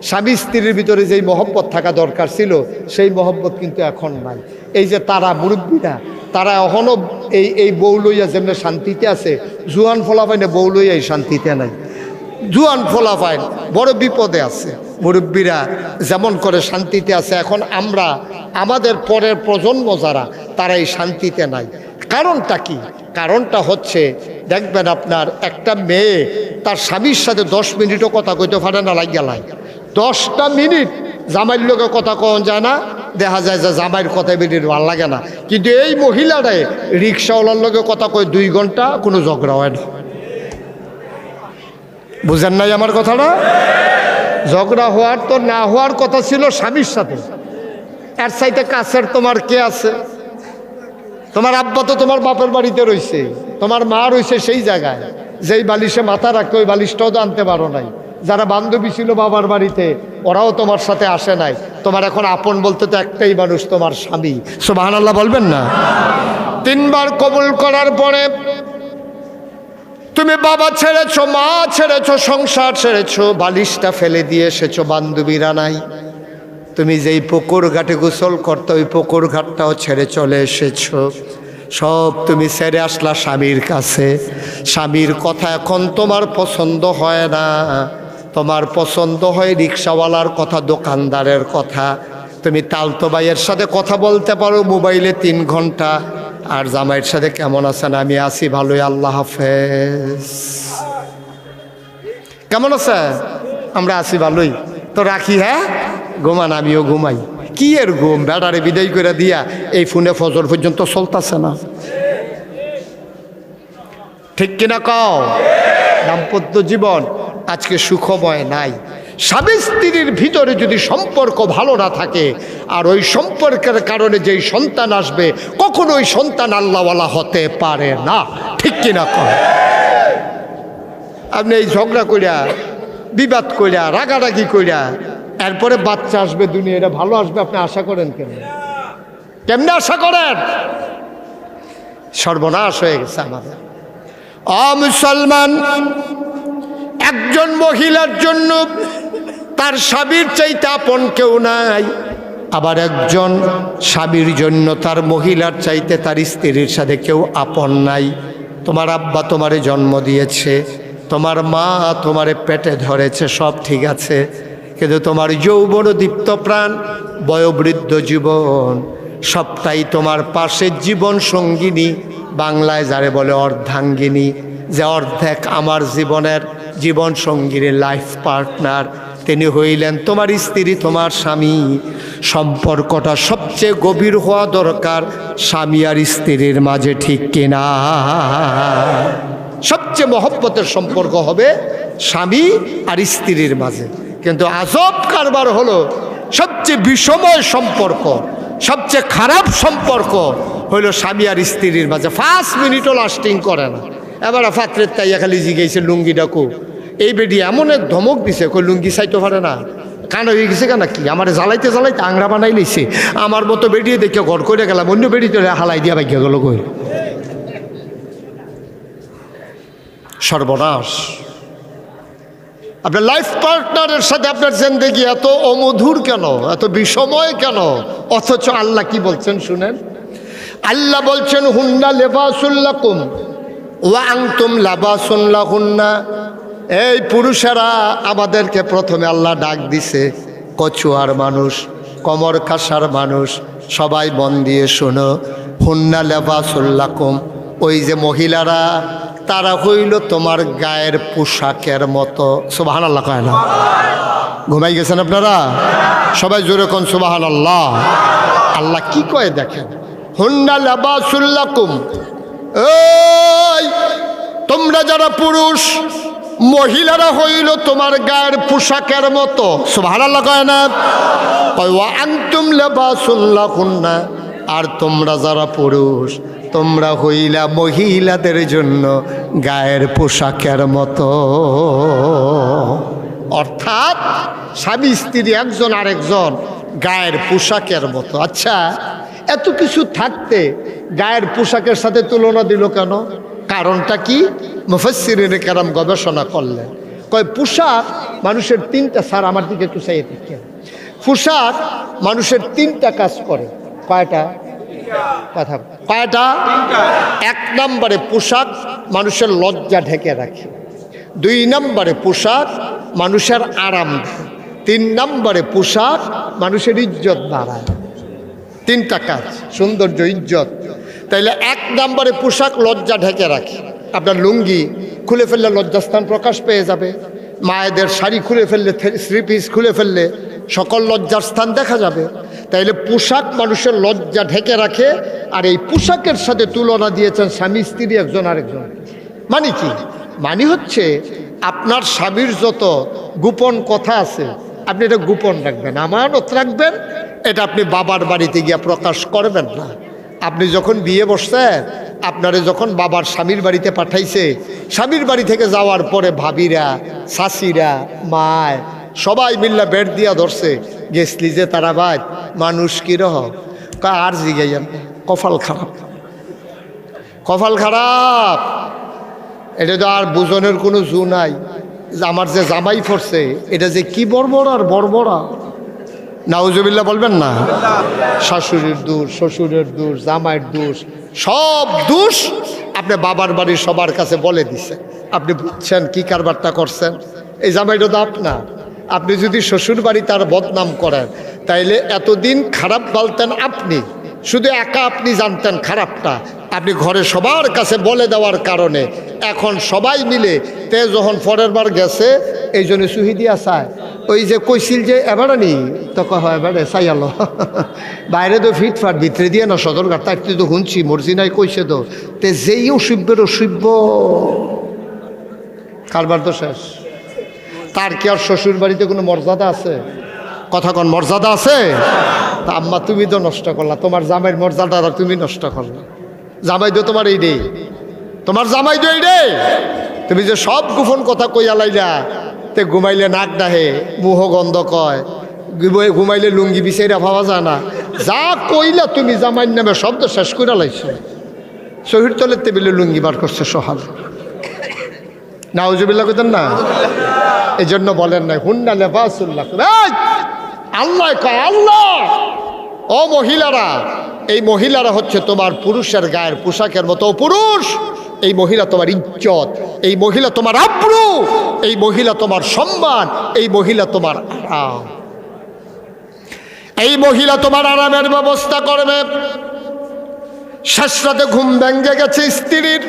স্বামী স্ত্রীর ভিতরে যেই মহব্বত থাকা দরকার ছিল সেই মহব্বত কিন্তু এখন নাই। এই যে তারা মুরব্বীরা, তারা এখনও এই বউ লইয়া যেমনি শান্তিতে আছে, জুয়ান ফলাফাই না বউ লইয়া এই শান্তিতে নাই। জুয়ান ফলাফাই বড় বিপদে আছে। মুরব্বীরা যেমন করে শান্তিতে আছে, এখন আমরা আমাদের পরের প্রজন্ম যারা, তারা এই শান্তিতে নাই। কারণটা কি? কারণটা হচ্ছে, দেখবেন আপনার একটা মেয়ে তার স্বামীর সাথে 10 মিনিটও কথা কইতে পারে না, লাগিয়া লাই 10টা মিনিট জামাইয়ের লোকে কথা কন যায় না, দেখা যায় যে জামাইয়ের কথা বেরিয়ে ভাল লাগে না। কিন্তু এই মহিলাটাই রিক্সাওয়ালার লোকে কথা কয় 2 ঘন্টা, কোনো ঝগড়া হয় না। বুঝেন নাই আমার কথাটা? ঝগড়া হওয়ার তো না হওয়ার কথা ছিল স্বামীর সাথে। এর চাইতে কাছের তোমার কে আছে? তোমার আব্বা তো তোমার বাপের বাড়িতে রয়েছে, তোমার মা রয়েছে সেই জায়গায়, যেই বালিশে মাথা রাখতো ওই বালিশটাও তো আনতে পারো নাই। যারা বান্ধবী ছিল বাবার বাড়িতে, ওরাও তোমার সাথে আসে নাই। তোমার এখন আপন বলতে তো একটাই মানুষ, তোমার স্বামী। সুবহানাল্লাহ বলবেন না? 3 বার কবুল করার পরে তুমি বাবা ছেড়েছো, মা ছেড়েছো, সংসার ছেড়েছো, বালিশটা ফেলে দিয়ে এসেছো, বান্ধবীরা নাই। তুমি যেই পুকুর ঘাটে গোসল করতে, ওই পুকুর ঘাটটাও ছেড়ে চলে এসেছো। সব তুমি ছেড়ে আসলা স্বামীর কাছে। স্বামীর কথা এখন তোমার পছন্দ হয় না, তোমার পছন্দ হয় রিক্সাওয়ালার কথা, দোকানদারের কথা। তুমি তালতো ভাইয়ের সাথে কথা বলতে পারো মোবাইলে 3 ঘন্টা, আর জামাইয়ের সাথে কেমন আছেন? আমি আছি ভালোই, আল্লাহ হাফেজ। কেমন আছে? আমরা আছি ভালোই, তো রাখি। হ্যাঁ, ঘুমান, আমিও ঘুমাই। কি এর ঘুম? বেড়ারে বিদায় করে দিয়া এই ফোনে ফজর পর্যন্ত চলতেছে না, ঠিক কিনা কও? দাম্পত্য জীবন আজকে সুখময় নাই। স্বামী স্ত্রীর ভিতরে যদি সম্পর্ক ভালো না থাকে, আর ওই সম্পর্কের কারণে যেই সন্তান আসবে, কখনো ওই সন্তান আল্লাহওয়ালা হতে পারে না, ঠিক কিনা কও? আপনি এই ঝগড়া কইরা, বিবাদ কইরা, রাগারাগি কইরা এরপরে বাচ্চা আসবে দুনিয়া, এটা ভালো আসবে আপনি আশা করেন কেন? কেমনে আশা করেন? সর্বনাশ হয়ে গেছে আমাদের। মুসলমান, একজন মহিলার জন্য তার স্বামীর চাইতে আপন কেউ নাই, আবার একজন স্বামীর জন্য তার মহিলার চাইতে তার স্ত্রীর সাথে কেউ আপন নাই। তোমার আব্বা তোমারে জন্ম দিয়েছে, তোমার মা তোমারে পেটে ধরেছে, সব ঠিক আছে, কিন্তু তোমার যৌবন দীপ্ত প্রাণ বয়োবৃদ্ধ জীবন সবটাই তোমার পাশের জীবন সঙ্গিনী, বাংলায় যারে বলে অর্ধাঙ্গিনী, যে অর্ধেক আমার জীবনের জীবন সঙ্গিনী, লাইফ পার্টনার, তিনি হইলেন তোমার স্ত্রী, তোমার স্বামী। সম্পর্কটা সবচেয়ে গভীর হওয়া দরকার স্বামী আর স্ত্রীর মাঝে, ঠিক কিনা? সবচেয়ে মহব্বতের সম্পর্ক হবে স্বামী আর স্ত্রীর মাঝে। কিন্তু আজব কারবার হলো, সবচেয়ে বিষময় সম্পর্ক, সবচেয়ে খারাপ সম্পর্ক হইল স্বামী আর স্ত্রীর মাঝে। 5 মিনিটও লাস্টিং করে না। এবার ফাত্রের তাইয়া খালি জিগেছে লুঙ্গি ডাকু, এই বেডি এমন এক ধমক দিছে, কই লুঙ্গি চাইতে পারে না, কান হয়ে গেছে কেন? কি আমার জ্বালাইতে জ্বালাইতে আংরা বানাই লইছে। আমার মতো বেরিয়ে দেখে ঘর করে গেলাম, অন্য বেরিয়ে তো হালাই দিয়া বাইকে গেল। কই সর্বনাশ! আপনার লাইফ পার্টনারের সাথে আপনার জিন্দেগি এত অমধুর কেন, এত বিষময় কেন? অথচ আল্লাহ কি বলছেন শুনেন। আল্লাহ বলছেন, হুন্না লিবাসুল লাকুম ওয়া আনতুম লিবাসুন লাহুন্না। এই পুরুষেরা, আমাদেরকে প্রথমে আল্লাহ ডাক দিছে, কচুয়ার মানুষ, কমর কাসার মানুষ, সবাই মন দিয়ে শোনো। হুন্না লিবাসুল লাকুম, ওই যে মহিলারা, তারা হইল তোমার গায়ের পোশাকের মতো। সুবহানাল্লাহ কয় না? ঘুমাই গেছেন আপনারা? সবাই জোরে কোন সুবহানাল্লাহ। আল্লাহ কি কয় দেখেন, হুন্না লিবাসুল লাকুম, এই তোমরা যারা পুরুষ, মহিলারা হইল তোমার গায়ের পোশাকের মতো। সুবহানাল্লাহ কয় না? ওয়া আনতুম লিবাসুল লাহুন্না, আর তোমরা যারা পুরুষ, তোমরা হইলা মহিলাদের জন্য গায়ের পোশাকের মতো। অর্থাৎ স্বামী স্ত্রী একজন আরেকজন গায়ের পোশাকের মতো। আচ্ছা, এত কিছু থাকতে গায়ের পোশাকের সাথে তুলনা দিল কেন? কারণটা কি? মুফাসসিরিনে কেরাম গবেষণা করলেন। কয় পোশাক মানুষের তিনটা, স্যার আমার দিকে একটু চাইয়ে দেখেন, পোশাক মানুষের তিনটা কাজ করে। কয়টা? কথা কয়টা? এক নম্বরে পোশাক মানুষের লজ্জা ঢেকে রাখে, দুই নম্বরে পোশাক মানুষের আরাম দেয়, তিন নম্বরে পোশাক মানুষের ইজ্জত বাড়ায়। তিনটা কাজ, সৌন্দর্য, ইজ্জত। তাইলে এক নম্বরে পোশাক লজ্জা ঢেকে রাখে। আপনার লুঙ্গি খুলে ফেললে লজ্জাস্থান প্রকাশ পেয়ে যাবে, মায়েদের শাড়ি খুলে ফেললে, থ্রি পিস খুলে ফেললে সকল লজ্জার স্থান দেখা যাবে। তাইলে পোশাক মানুষের লজ্জা ঢেকে রাখে। আর এই পোশাকের সাথে তুলনা দিয়েছেন স্বামী স্ত্রী একজন আরেকজন। মানে কি? মানে হচ্ছে আপনার স্বামীর যত গোপন কথা আছে আপনি এটা গোপন রাখবেন, আমানত রাখবেন। এটা আপনি বাবার বাড়িতে গিয়ে প্রকাশ করবেন না। আপনি যখন বিয়ে বসছেন, আপনারে যখন বাবার স্বামীর বাড়িতে পাঠাইছে, স্বামীর বাড়ি থেকে যাওয়ার পরে ভাবিরা, শাশিরা, মায় সবাই মিল্লা বেড দিয়া ধরছে, গেছলি যে তারা ভাই মানুষ কিরহ আর জিগাইয়ান, কপাল খারাপ, কপাল খারাপ। এটা তো আর বুঝনের কোনো জু নাই। আমার যে জামাই পড়ছে এটা যে কি বর্বরা আর বর্বরা, নাউজুবিল্লাহ বলবেন না। শাশুড়ির দোষ, শ্বশুরের দোষ, জামাইয়ের দোষ, সব দোষ আপনি বাবার বাড়ির সবার কাছে বলে দিছে। আপনি বুঝছেন কি কারবারটা করছেন। এই জামাইটা তো আপনার। আপনি যদি শ্বশুর বাড়ি তার বদনাম করেন, তাইলে এতদিন খারাপ বলতেন আপনি, শুধু একা আপনি জানতেন খারাপটা। আপনি ঘরে সবার কাছে বলে দেওয়ার কারণে এখন সবাই মিলে তে যখন পরের বার গেছে এই জন্য সুহি দিয়া চায়। ওই যে কইছিল যে এবারে নি তো হয় এবারে চাই আলো বাইরে তো ফিটফাট, ভিতরে দিয়ে না সদরঘাট, তার তো শুনছি মর্জিনাই কইছে তো। তে যেই অসভ্যের অসভ্য, কারবার তো শেষ। তার কি আর শ্বশুর বাড়িতে কোনো মর্যাদা আছে? কথা কন, মর্যাদা আছে? তা আম্মা তুমি তো নষ্ট করলা, তোমার জামাইয়ের মর্যাদাটা তুমি নষ্ট করলা। জামাই তো তোমার এই রে, তোমার জামাই তো এই রে। তুমি যে সব গোপন কথা কইয়া লাইলা, তে ঘুমাইলে নাক ডাহে, মুহ গন্ধ কয়, ঘুমাইলে লুঙ্গি বিছাইরা পাওয়া যায় না, যা কইলা তুমি জামাইয়ের নামে শব্দ শেষ করে লাইছো। শহীদ তলের টেবিলে লুঙ্গি বার করছে সোহাল, নাউজুবিল্লাহ কইতেন না। এই জন্য বলেন না হুন্না লেবাসুল্লাহ, আল্লাহ কয় আল্লাহ। ও মহিলারা, এই মহিলারা হচ্ছে তোমার পুরুষের গায়ের পোশাকের মতো। পুরুষ, এই মহিলা তোমার ইজ্জত, এই মহিলা তোমার আব্রু, এই মহিলা তোমার সম্মান, এই মহিলা তোমার আরাম, এই মহিলা তোমার আরামের ব্যবস্থা করবে। শেষ রাতে ঘুম ভেঙে গেছে স্ত্রীর,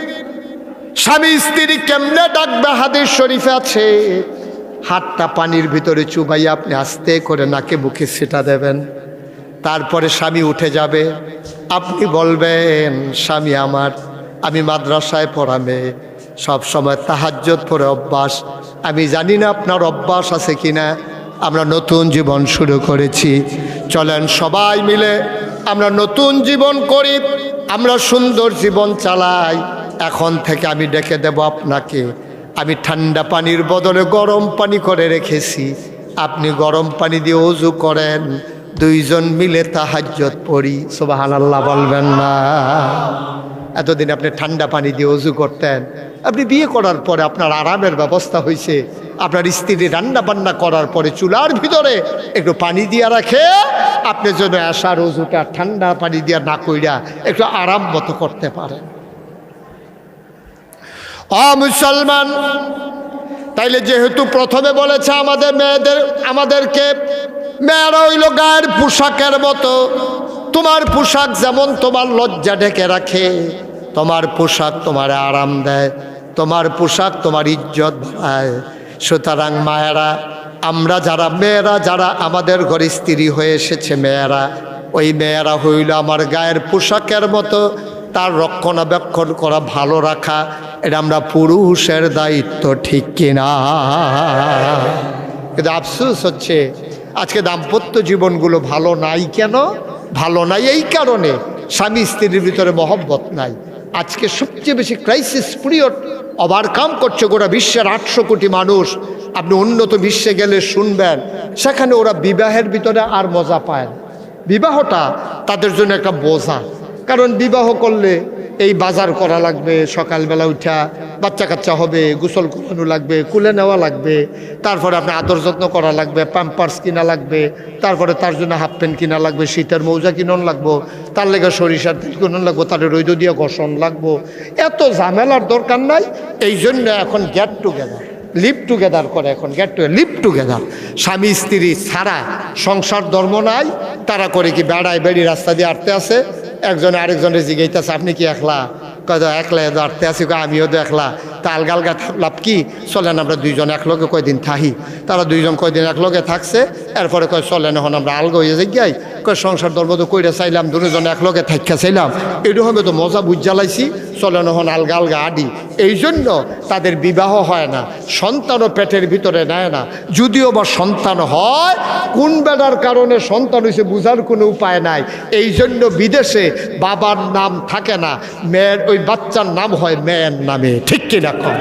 স্বামী স্ত্রী কেমনে ডাকবে হাদিস শরীফে আছে, হাতটা পানির ভিতরে চুবাইয়া আপনি আস্তে করে নাকে মুখে ছিটা দেবেন। তারপরে স্বামী উঠে যাবে, আপনি বলবেন স্বামী আমার, আমি মাদ্রাসায় পড়ামে, সব সময় তাহাজ্জুদ পড়ে অভ্যাস, আমি জানি না আপনার অভ্যাস আছে কিনা, আমরা নতুন জীবন শুরু করেছি, চলেন সবাই মিলে আমরা নতুন জীবন করি, আমরা সুন্দর জীবন চালাই। এখন থেকে আমি ডেকে দেব আপনাকে, আমি ঠান্ডা পানির বদলে গরম পানি করে রেখেছি, আপনি গরম পানি দিয়ে ওযু করেন, দুইজন মিলে তাহাজ্জুদ পড়ি। সুবহানাল্লাহ বলবেন না? এতদিন আপনি ঠান্ডা পানি দিয়ে ওযু করতেন, আপনি বিয়ে করার পরে আপনার আরামের ব্যবস্থা হয়েছে, আপনার স্ত্রী রান্না বান্না করার পরে চুলার ভিতরে একটু পানি দিয়ে রাখে, আপনি যেন আসার ওযুটা ঠান্ডা পানি দিয়ে না কইরা একটু আরাম মতো করতে পারেন। ও মুসলমান, তাইলে যেহেতু প্রথমে বলেছে আমাদেরকে মেয়েরা হইল গায়ের পোশাকের মতো, তোমার পোশাক যেমন তোমার লজ্জা ঢেকে রাখে, তোমার পোশাক তোমার আরাম দেয়, তোমার পোশাক তোমার ইজ্জত বাড়ায়। সুতরাং মায়েরা, আমরা যারা মেয়েরা যারা আমাদের ঘরে স্ত্রী হয়ে এসেছে মেয়েরা, ওই মেয়েরা হইল আমার গায়ের পোশাকের মতো, তার রক্ষণাবেক্ষণ করা, ভালো রাখা, এটা আমরা পুরুষের দায়িত্ব, ঠিক কিনা? কিন্তু আফসোস হচ্ছে আজকে দাম্পত্য জীবনগুলো ভালো নাই। কেন ভালো নাই? এই কারণে স্বামী স্ত্রীর ভিতরে মহব্বত নাই। আজকে সবচেয়ে বেশি ক্রাইসিস পিরিয়ড ওভারকাম করছে গোটা বিশ্বের 800 কোটি মানুষ। আপনি উন্নত বিশ্বে গেলে শুনবেন, সেখানে ওরা বিবাহের ভিতরে আর মজা পায় না। বিবাহটা তাদের জন্য একটা বোঝা, কারণ বিবাহ করলে এই বাজার করা লাগবে, সকালবেলা উঠা বাচ্চা কাচ্চা হবে, গোসল করানো লাগবে, কুলে নেওয়া লাগবে, তারপরে আপনি আদর যত্ন করা লাগবে, প্যাম্পার্স কিনা লাগবে, তারপরে তার জন্য হাফ প্যান্ট কিনা লাগবে, শীতের মৌজা কিনন লাগবো, তার লেগে সরিষার তেল কিনন লাগবো, তার রৈদ দিয়ে ঘষণ লাগবো। এত ঝামেলার দরকার নাই। এই জন্য এখন গেট টুগেদার, লিভ টুগেদার করে, এখন গেট টু লিভ টুগেদার। স্বামী স্ত্রী ছাড়া সংসার ধর্ম নাই। তারা করে কি বেড়ায় বেড়ি রাস্তা দিয়ে আটতে আছে, একজনে আরেকজনের জিগাইতেছে আপনি কি একলা, কয় একলা আটতে আছি, আমিও তো একলা, তা আলগা আলগা লাভ কি, চলেন আমরা দুইজন একলগে কয়দিন থাকি। তারা দুইজন কয়দিন একলগে থাকছে, এরপরে কয় চলেন এখন আমরা আলগা হয়ে যাই গাই, কয় সংসার ধর্ম তো কইরা চাইলাম, দুজন একলগে থাকা চাইলাম, এরকম তো মজা বুঝ জ্বালাইছি, চলেন এখন আলগা আলগা আডি। এই জন্য তাদের বিবাহ হয় না, সন্তানও পেটের ভিতরে নেয় না। যদিও বা সন্তান হয়, কোন বেড়ার কারণে সন্তান হয়েছে বোঝার কোনো উপায় নাই। এই জন্য বিদেশে বাবার নাম থাকে না, মেয়ের ওই বাচ্চার নাম হয় মেয়ের নামে, ঠিক কিনা কম।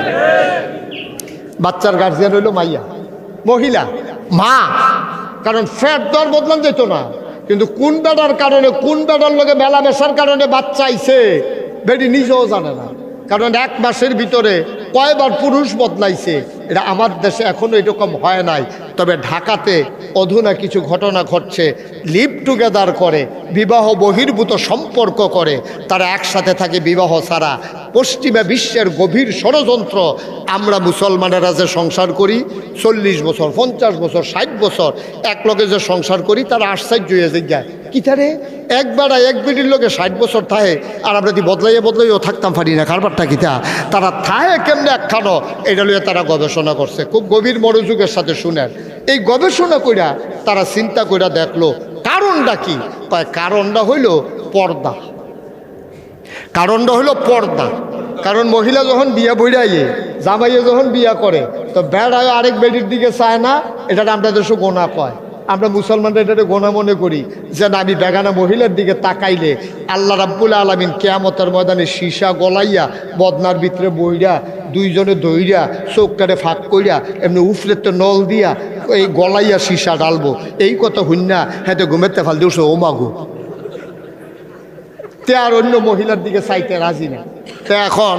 বাচ্চার গার্জিয়ান হইল মাইয়া, মহিলা, মা, কারণ ফ্যাট দর বদলান যেত না। কিন্তু কোন বেড়ার কারণে, কোন বেড়ার লগে মেলামেশার কারণে বাচ্চা আইছে বেডি নিজেও জানে না। কারণ এক মাসের ভিতরে কয়বার পুরুষ বদলাইছে, এটা আমার দেশে এখনো এরকম হয় নাই। তবে ঢাকাতে অধুনা কিছু ঘটনা ঘটছে, লিভ টুগেদার করে, বিবাহ বহির্ভূত সম্পর্ক করে, তারা একসাথে থাকে বিবাহ ছাড়া। পশ্চিমা বিশ্বের গভীর ষড়যন্ত্র। আমরা মুসলমানেরা যে সংসার করি 40 বছর, 50 বছর, 60 বছর এক লগে যে সংসার করি, তারা আশ্চর্য হয়ে যায় কি তারে একবার এক বিডির লোকে 60 বছর থাকে, আর আমরা যদি বদলাইও থাকতাম পারি না, কারবারটা কিতা তারা থাহে কেমনে একখানো, এটা লইয়া তারা গবেষণা করছে। খুব গভীর মনোযোগের সাথে শুনেন। এই গবেষণা কইরা তারা চিন্তা কইরা দেখলো কারণটা কি। কারণটা হইল পর্দা। কারণটা হইল পর্দা। কারণ মহিলা যখন বিয়া বইরাইয়ে, জামাইয়ে যখন বিয়া করে, তো বেড়ায় আরেক বেডির দিকে চায় না, এটা আমরা দেশে গোনা কয়। আমরা মুসলমানরা এটাকে গোনা মনে করি যে না, আমি বেগানা মহিলার দিকে তাকাইলে আল্লাহ রাব্বুল আলামিন কিয়ামতের ময়দানে সীসা গলাইয়া বদনার ভিতরে বইরা দুইজনে দইরা চোখটারে ফাঁক কইরা এমনি উফরেতে নল দিয়া এই গলাইয়া সীসা ডালবো। এই কথা হুন্না হ্যাঁ ঘুমেতে ফাল দিওছে ও মাগো, তে আর অন্য মহিলার দিকে চাইতে রাজি না। তো এখন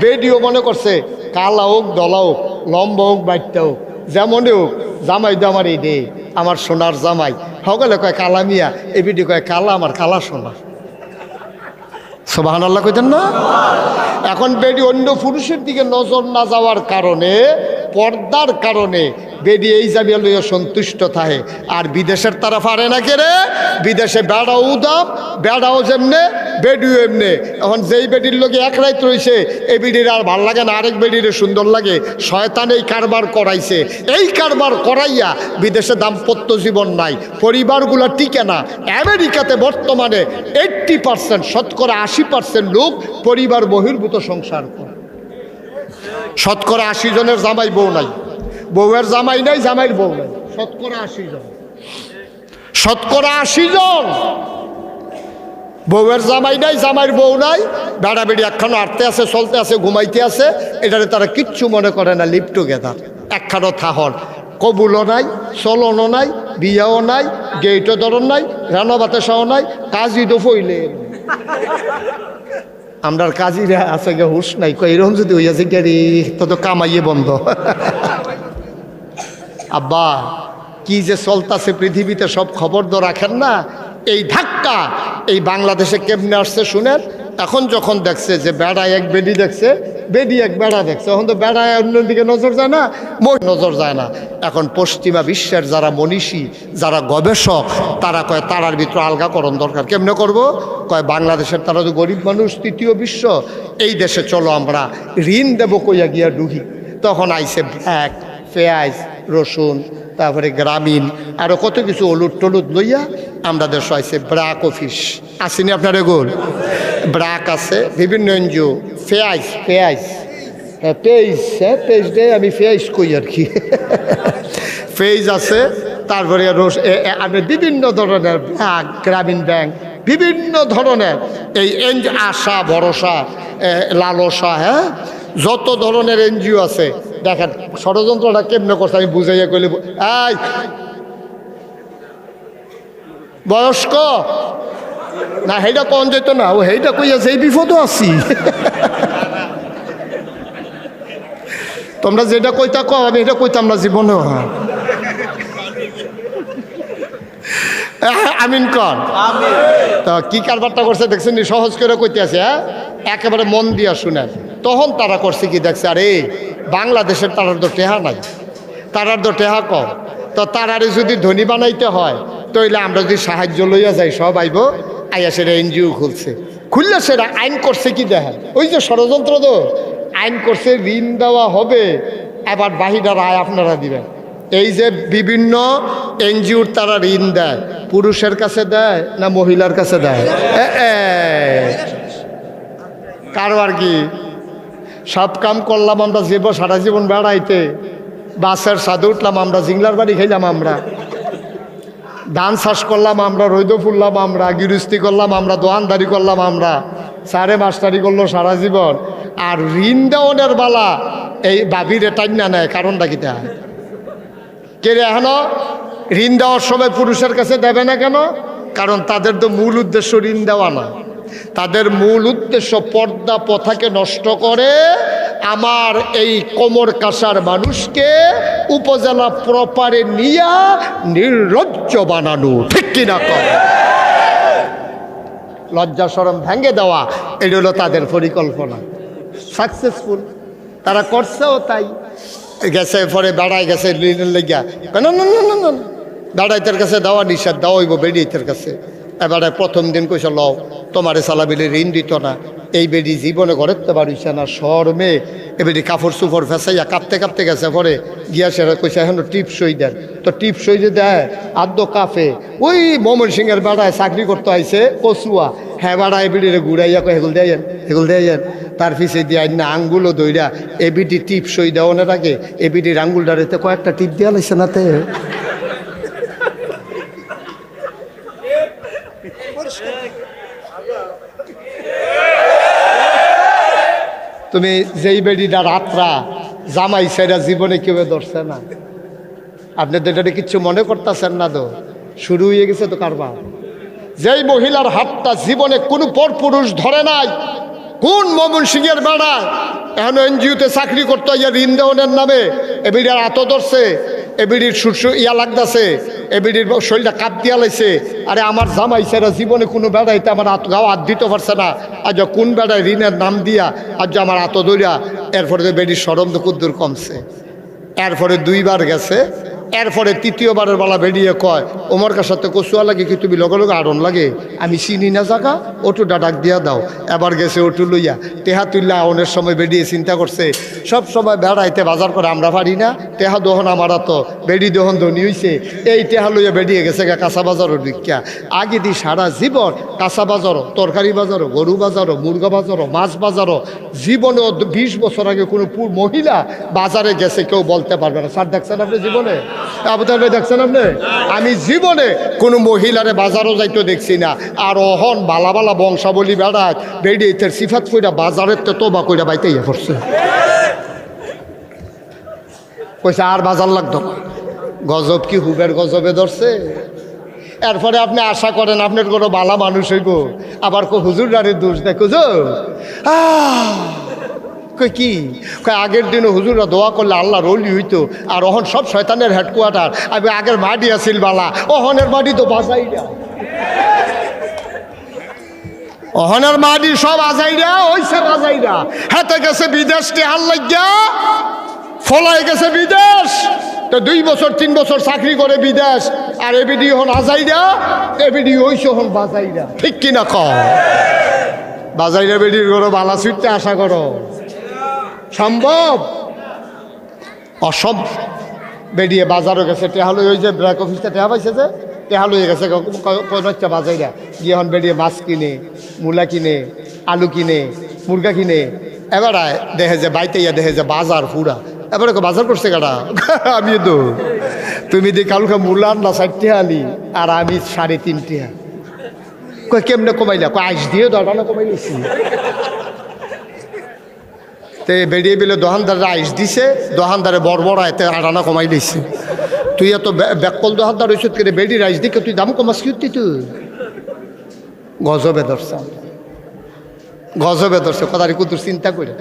বেডিও মনে করছে কালা হোক, দলা হোক, লম্বা হোক, বাইটটা হোক, যেমনে হোক, জামাই তো আমার এই দে, আমার সোনার জামাই। সকলে কয় কালা মিয়া, এ বিডি কয় কালা আমার কালা সোনা। সুবহানাল্লাহ কইতেন না? এখন বেডি অন্য পুরুষের দিকে নজর না যাওয়ার কারণে, পর্দার কারণে বেডি এই জাবিয়া লইয়া সন্তুষ্ট থাকে। আর বিদেশের তারা পারে না কেরে, বিদেশে বেড়াও দাম, বেড়াও যেমনে বেডিও এমনে। এখন যেই বেডির লোকে এক রাত রয়েছে, এই বেডির আর ভাল লাগে না, আরেক বেডির সুন্দর লাগে। শয়তান এই কারবার করাইছে। এই কারবার করাইয়া বিদেশে দাম্পত্য জীবন নাই, পরিবারগুলো টিকে না। আমেরিকাতে বর্তমানে 80%, শতকরা 80% লোক পরিবার বহির্ভূত সংসার করে। শতকরা 80 জনের জামাই বউ নাই, বউয়ের জামাই নাই, জামাইয়ের বউ নাই। শতকরা 80 জন, শতকরা 80 জন বউয়ের জামাই নাই, জামাইয়ের বউ নাই। বেড়া বেড়ি একখানো আটতে আছে, চলতে আছে, ঘুমাইতে আছে, এটারে তারা কিচ্ছু মনে করে না। লিভ টুগেদার একখানো থাহন, কবুলও নাই, চলনও নাই, বিয়াও নাই, গেইটও ধরন নাই, রান্না বাতাসাও নাই, কাজই তো ফইলে আমরার কাজীরা আছে গে হুশ নাই। এরকম যদি হইয়াছে গেরি তো কামাইয়ে বন্ধ। আব্বা কি যে চলতাছে পৃথিবীতে সব খবর তো রাখেন না। এই ধাক্কা এই বাংলাদেশে কেমনে আসছে শুনেন। এখন যখন দেখছে যে বেড়ায় এক বেডি দেখছে, বেডি এক বেড়া দেখছে, এখন তো বেড়ায় অন্যদিকে নজর যায় না, নজর যায় না। এখন পশ্চিমা বিশ্বের যারা মনীষী, যারা গবেষক, তারা কয় তারার ভিতরে আলগাকরণ দরকার। কেমনে করব? কয় বাংলাদেশের তারা তো গরিব মানুষ, তৃতীয় বিশ্ব, এই দেশে চলো আমরা ঋণ দেবো কইয়া গিয়া ডুহি। তখন আইসে ব্যাগ, পেঁয়াজ, রসুন, তারপরে গ্রামীণ আরও কত কিছু হলুদ টলুদ লইয়া আমরা দেশ আইসে ব্রাক অফিস আসেনি আপনার এগুল, ব্রাক আছে, বিভিন্ন এনজিও, পেঁয়াজ পেঁয়াজ পেঁয়াজ, হ্যাঁ পেঁয়াজ দে আমি পেঁয়াজ কই আর কি, পেঁয়াজ আছে। তারপরে আপনি বিভিন্ন ধরনের ব্যাংক, গ্রামীণ ব্যাংক, বিভিন্ন ধরনের এই আশা ভরসা, লালসা, হ্যাঁ যত ধরনের এনজিও আছে। দেখেন ষড়যন্ত্রটা কেমনে করছে আমি বুঝাইয়া কইলে, এই বয়স্ক না সেইটা কন যেত না, ও সেইটা কইয়াছে এই বিপদও আছি। তোমরা যেটা কইতা কও, আমি এটা কইতাম না জীবনেও। আমিন কর। তো কি কারবারটা করছে দেখছেন, সহজ করে কইতে আছে। হ্যাঁ, একেবারে মন দিয়া শুনেন। তখন তারা করছে কি দেখছে, আরে বাংলাদেশের তারার তো টেহা নাই, তারার তো টেহা কম, তো তারারে যদি ধনী বানাইতে হয় তাইলে আমরা যদি সাহায্য লইয়া যাই, সব আইব। আইয়া সেটা এনজিও খুলছে, খুললে সেটা আইন করছে কি দেখেন, ওই যে ষড়যন্ত্র তো আইন করছে, ঋণ দেওয়া হবে, এবার বাহিরা রায় আপনারা দিবেন। এই যে বিভিন্ন এনজিওর তারা ঋণ দেয়, পুরুষের কাছে দেয় না মহিলার কাছে দেয়? কারবার কি, সব কাম করলাম আমরা, সারা জীবন বেড়াইতে, বাসের সাথে উঠলাম আমরা, জিংলার বাড়ি খাইলাম আমরা, ধান চাষ করলাম আমরা, রৈদ ফুললাম আমরা, গৃহস্থী করলাম আমরা, দোয়ানদারি করলাম আমরা, সারে মাস্টারি করলো সারা জীবন। আর ঋণ দেওয়ানের বালা এই বাবির এটাই না নেয়, কারণটা কি তা কে রে? এখনো ঋণ দেওয়ার সময় পুরুষের কাছে দেবে না কেন? কারণ তাদের তো মূল উদ্দেশ্য ঋণ দেওয়া না, তাদের মূল উদ্দেশ্য পর্দা প্রথাকে নষ্ট করে আমার এই কোমর কাসার মানুষকে উপজেলা প্রপারে নিয়ে নির্লজ্জ বানানো, ঠিক কিনা কর? লজ্জা শরম ভেঙে দেওয়া, এটা হলো তাদের পরিকল্পনা। সাকসেসফুল তারা করছেও তাই। গেছে পরে বেড়ায় গেছে ঋণের লেগিয়া, না না না না না, বেড়াইতের কাছে দেওয়া নিষেধ, দেওয়া হইব বেড়িয়েতের কাছে। এবারে প্রথম দিন কইছে লও তোমারে সালাবিলে ঋণ দিত না, এই বেডি জীবনে ঘরেতে পারিছে না, শর্মে এবেডি কাপড় চুপড় ফেসাইয়া কাঁপতে কাঁপতে গেছে, পরে গিয়া সেরা কইছে এখন টিপ সই দেন, তো টিপ সই যে দেয় আদ্য কাফে, ওই মমন সিংয়ের বেড়ায় চাকরি করতে আইছে কচুয়া, হ্যাঁ বেড়ায় এবিডিরে ঘুরাইয়া কয় হেগুল দেয়েন, হেগুল দেয়েন, তার পিছিয়ে দিয়ে না আঙ্গুলও দইরা এবিডি টিপ সই দেওয়ানোর আগে এবিডির আঙ্গুলটারেতে কয়েকটা টিপ দেওয়া লাগছে নাতে। তুমি যেই বেডিটা রাত্রা জামাই সেটা জীবনে কেউ ধরছে না, আপনি তো এটা কিচ্ছু মনে করতেছেন না, তো শুরু হয়ে গেছে তো কারবার। যেই মহিলার হাতটা জীবনে কোনো পরপুরুষ ধরে নাই, কোন মমন সিংয়ের বেড়ায় এখন এনজিওতে চাকরি করতে ইয়া ঋণ দেওয়ানের নামে এবিডির আত ধরছে, এবিডির সুরসু ইয়া লাগতেছে, এবিডির শরীরটা কাপ দিয়া লাইছে। আরে আমার জামাই সেরা জীবনে কোনো বেড়াইতে আমার গাও হাত দিতে পারছে না, আজ কোন বেড়ায় ঋণের নাম দিয়া আজ আমার আত ধরিয়া, এরপরে তো বেডির সরম তো কুদ্দুর কমছে। এরপরে দুইবার গেছে, এরপরে তৃতীয়বারের বেলা বেরিয়ে কয় ওমর কার সাথে কচুয়া লাগে কি তুমি লগে লগে আড়ন লাগে, আমি চিনি না জায়গা, ওটুটা ডাক দিয়া দাও। এবার গেছে ওটু লইয়া টেহা তুললা আউনের সময় বেরিয়ে চিন্তা করছে সব সময় বেড়াইতে বাজার করে আমরা পারি না, টেহা দহন আমার তো বেডি দহন ধনী হইছে, এই টেহা লইয়া বেরিয়ে গেছে কাঁচা বাজারও ভিক্ষা। আগে দি সারা জীবন কাঁচা বাজারও, তরকারি বাজারও, গরু বাজারও, মুরগা বাজারও, মাছ বাজারও, জীবনে 20 বছর আগে কোনো মহিলা বাজারে গেছে কেউ বলতে পারবে না। স্যার দেখছেন আপনি জীবনে, আবুতার ভাই দেখছেন আপনি? আমি জীবনে কোনো মহিলারে বাজারও যাইতে দেখছি না। আর অহন বালা বালা বংশাবলী বেড়ায় বেড়িয়ে সিফাত কইরা বাজারের তো তোবা কইরা বাইতে ইয়ে করছে, কইছে আর বাজার লাগতো না। গজব কি হুবের গজবে ধরছে। এরপরে আপনি আশা করেন আপনার কোনো বালা মানুষ হইব, আবার হুজুরারে দোষ দেখো কই কি কই আগের দিনে হুজুরা দোয়া করলে আল্লাহর ওলি হইতো, আর অহন সব শয়তানের হেডকোয়ার্টার। আমি আগের মাটি আছিল বালা, অহনের মাটি তো বাজাইরা, অহনের মাটি সব আজাইরা হইছে বাজাইরা, হাতে গেছে বিদেশ টেহার লাগিয়া ফলাই গেছে বিদেশ, তো 2 বছর 3 বছর চাকরি করে বিদেশ, আর এবিডি হন আজাইরা, এবিডি হইছে হন বাজাইরা, ঠিক কিনা কও? বাজাইরা বেডির করো বালা সুইটতে আশা করো সম্ভব? অসম্ভব। বেরিয়ে বাজারও গেছে, টেহা লই, ওই যে ব্র্যাক অফিসটা টেহা পাইছে যে টেহা লইয়ে গেছে কোনটা বাজাইরা গিয়ে এখন বেরিয়ে মাছ কিনে, মূলা কিনে, আলু কিনে, মুরগা কিনে। এবার দেখে যে বাইতে ইয়া দেখে যে বাজার পুরা, এবারে বাজার করছে কাটা আমি তো, তুমি দি কালকে মূলা আনলা 4 টিহা আলি আর আমি 3.5 টিহা। কই কেমনে কমাইলা? কই আইস দিয়ে 10 টাকা কমাইলেছি। তে বেরিয়ে বেলে দোকানদাররা আইস দিছে, দোকানদারে বড় বড় এতে 8 আনা কমাই দিছে। তুই এত ব্যাকল দোকানদার হইছত করে বেডির আইস দিকে তুই দাম কমাস কি? তুই গজবে ধরছে, গজবে ধরছে। কথাটি কুদ্দুর চিন্তা করেন,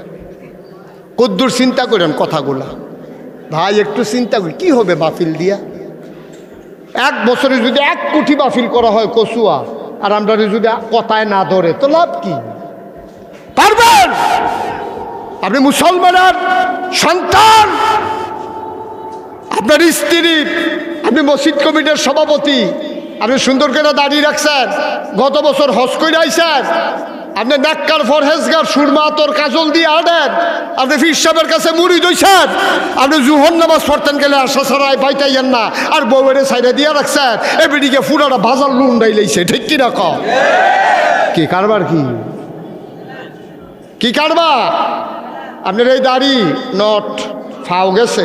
কুদ্দুর চিন্তা করেন কথাগুলা ভাই, একটু চিন্তা করি কি হবে বাফিল দিয়া। এক বছরে যদি 1 কোটি বাফিল করা হয় কচুয়া, আর আমরা যদি কথায় না ধরে তো লাভ কি? পারবেন? আপনি মুসলমানের সন্তান, আপনার স্ত্রী, আপনি মসজিদ কমিটির সভাপতি, আপনি সুন্দর করে দাঁড়িয়ে রাখছেন, গত বছর হজ করে আইছেন, আপনি নাক্কার ফরহেজগার সুরমা তোর কাজল দিয়ে আনেন, আপনি ফির সাহেবের কাছে মুড়ি দইছেন, আপনি জুহর নামাজ পড়তেন গেলে আশা ছাড়াই পাইতাইয়েন না, আর বউয়ের সাইডে দিয়ে রাখছেন, এবিডিকে ফুরাটা বাজার লুন্ডাই লাইছে, ঠিক কি না? কি কারবার? কি কারবার? আপনার এই দাড়ি নট ফাও গেছে।